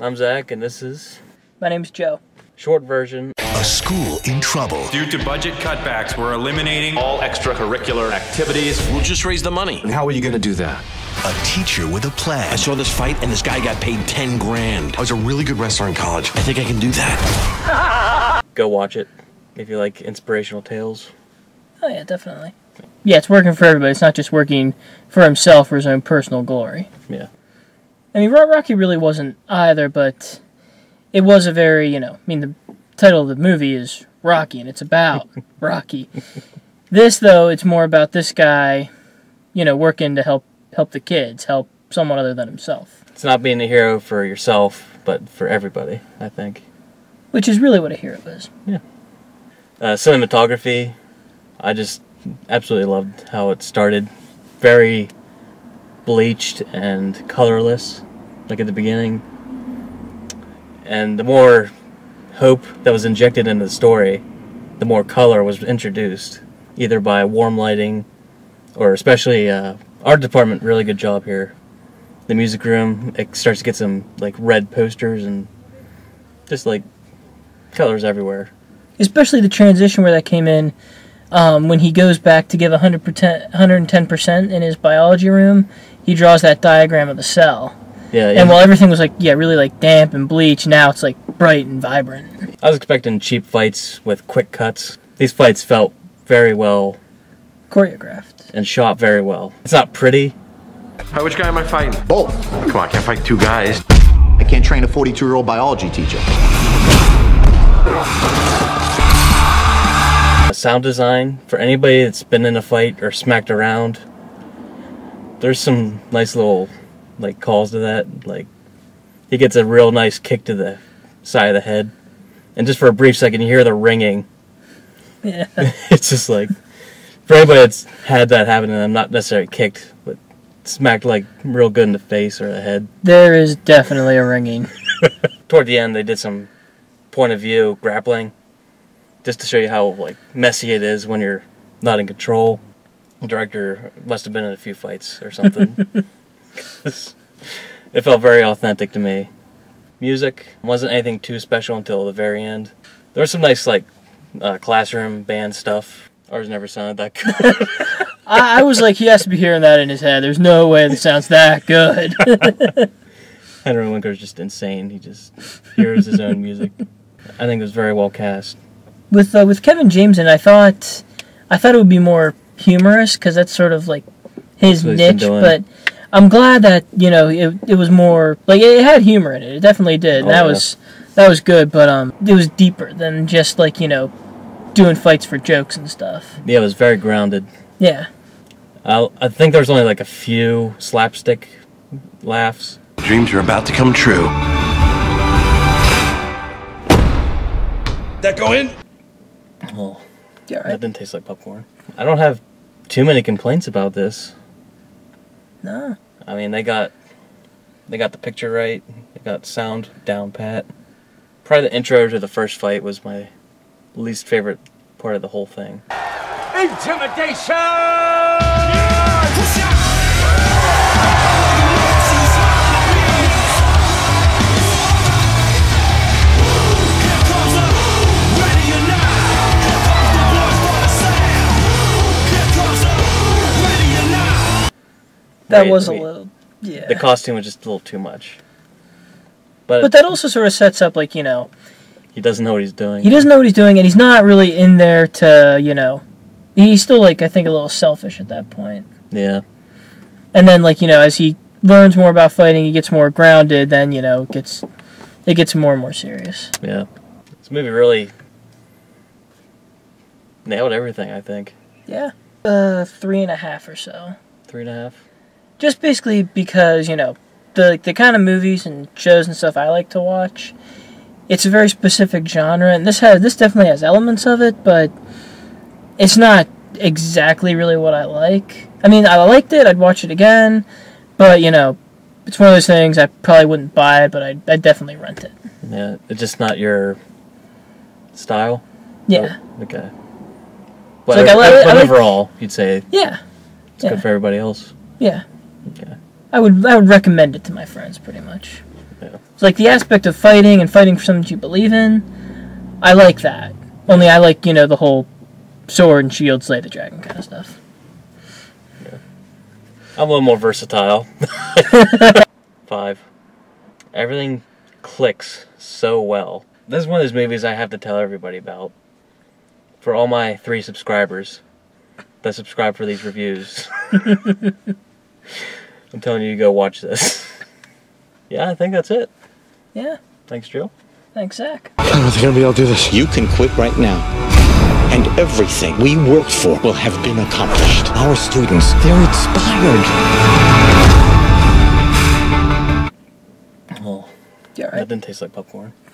I'm Zach, and this is... My name's Joe. Short version. A school in trouble. Due to budget cutbacks, we're eliminating all extracurricular activities. We'll just raise the money. And how are you going to do that? A teacher with a plan. I saw this fight, and this guy got paid 10 grand. I was a really good wrestler in college. I think I can do that. Go watch it if you like inspirational tales. Oh yeah, definitely. Yeah, it's working for everybody. It's not just working for himself for his own personal glory. Yeah. I mean, Rocky really wasn't either, but it was a very, the title of the movie is Rocky, and it's about Rocky. This, though, it's more about this guy, working to help the kids, help someone other than himself. It's not being a hero for yourself, but for everybody, I think. Which is really what a hero is. Yeah. Cinematography, I just absolutely loved how it started. Very bleached and colorless, like at the beginning. And the more hope that was injected into the story, the more color was introduced, either by warm lighting or especially art department, really good job here. The music room, it starts to get some like red posters and just like colors everywhere. Especially the transition where that came in when he goes back to give 110% in his biology room. He draws that diagram of the cell. Yeah. And while everything was really damp and bleached, now it's bright and vibrant. I was expecting cheap fights with quick cuts. These fights felt very well choreographed and shot very well. It's not pretty. Hi, which guy am I fighting? Both. Come on, I can't fight two guys. I can't train a 42-year-old biology teacher. The sound design, for anybody that's been in a fight or smacked around, there's some nice little calls to that. He gets a real nice kick to the side of the head, and just for a brief second you hear the ringing. Yeah. It's just for anybody that's had that happen to them, not necessarily kicked, but smacked real good in the face or the head. There is definitely a ringing. Toward the end they did some point of view grappling, just to show you how messy it is when you're not in control. The director must have been in a few fights or something. It felt very authentic to me. Music wasn't anything too special until the very end. There was some nice classroom band stuff. Ours never sounded that good. I was he has to be hearing that in his head. There's no way it sounds that good. Henry Winkler's just insane. He just hears his own music. I think it was very well cast. With Kevin James in, I thought it would be more humorous because that's sort of his niche. But I'm glad that it was more it had humor in it. It definitely did. Oh, that was good. But it was deeper than just doing fights for jokes and stuff. Yeah, it was very grounded. Yeah. I think there was only a few slapstick laughs. Dreams are about to come true. That go in? Oh, yeah, right. That didn't taste like popcorn. I don't have too many complaints about this. No. I mean, they got the picture right. They got sound down pat. Probably the intro to the first fight was my least favorite part of the whole thing. Intimidation! That was a little, yeah. The costume was just a little too much. But that also sort of sets up, he doesn't know what he's doing. He doesn't know what he's doing, and he's not really in there to, he's still, I think, a little selfish at that point. Yeah. And then, as he learns more about fighting, he gets more grounded, then, it gets more and more serious. Yeah. This movie really nailed everything, I think. Yeah. 3.5 or so. 3.5? Just basically because, the kind of movies and shows and stuff I like to watch, it's a very specific genre, and this definitely has elements of it, but it's not exactly really what I like. I mean, I liked it, I'd watch it again, but, it's one of those things I probably wouldn't buy it, but I'd definitely rent it. Yeah, it's just not your style? Yeah. Oh, okay. But, overall, you'd say yeah, it's good for everybody else? Yeah. Okay. I would recommend it to my friends, pretty much. Yeah. It's like the aspect of fighting and fighting for something you believe in. I like that. Only I like, the whole sword and shield, slay the dragon kind of stuff. Yeah. I'm a little more versatile. 5. Everything clicks so well. This is one of those movies I have to tell everybody about. For all my 3 subscribers that subscribe for these reviews. I'm telling you to go watch this. Yeah, I think that's it. Yeah. Thanks, Joe. Thanks, Zach. I don't think I'm gonna be able to do this. You can quit right now. And everything we worked for will have been accomplished. Our students, they're inspired. Oh, You all right? that didn't taste like popcorn.